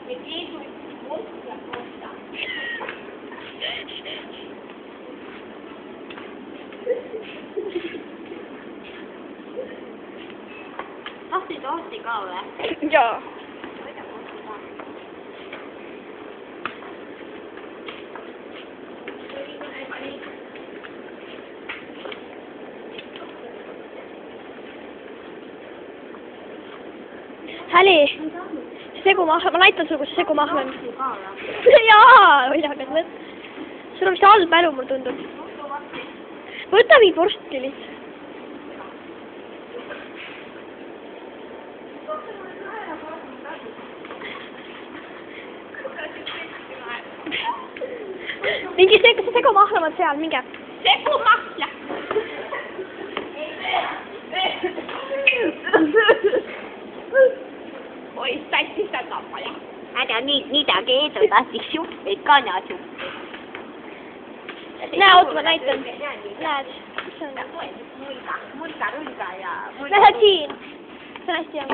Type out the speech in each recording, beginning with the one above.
ja keegi võttis ost ja kohta. Tahtsid osti ka või? Jaa. Häli, ma näitan sulle, kus see segumahl on. Jaa, viljakas mõt. Sul on vist halb mälu, mul tundub. Võta mingi vorsti lihtsalt. Mingi segumahlam on seal, minge. Segumahla! Oi, sassi sitä tappaja. Älä niitä keitota, siis suppeet kanasuppeet. Nää, oot mä näitan. Näet. Muika rynka ja... Lähet siin. Se on hästi hea.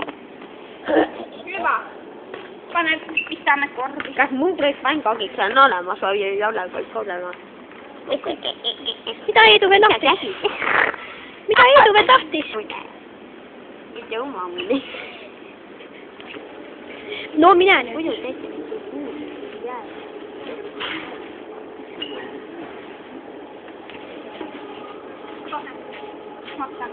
Hyvä. Pane pistää ne korvi. Kas mun pränkkakiks on olemas vai ei ole kõik olemas? Mitä Eedu veel tahtis? Mitä Eedu veel tahtis? Mitte oma mulle. No mine nüüd. Muidu tehti mingi kuul. Maksa.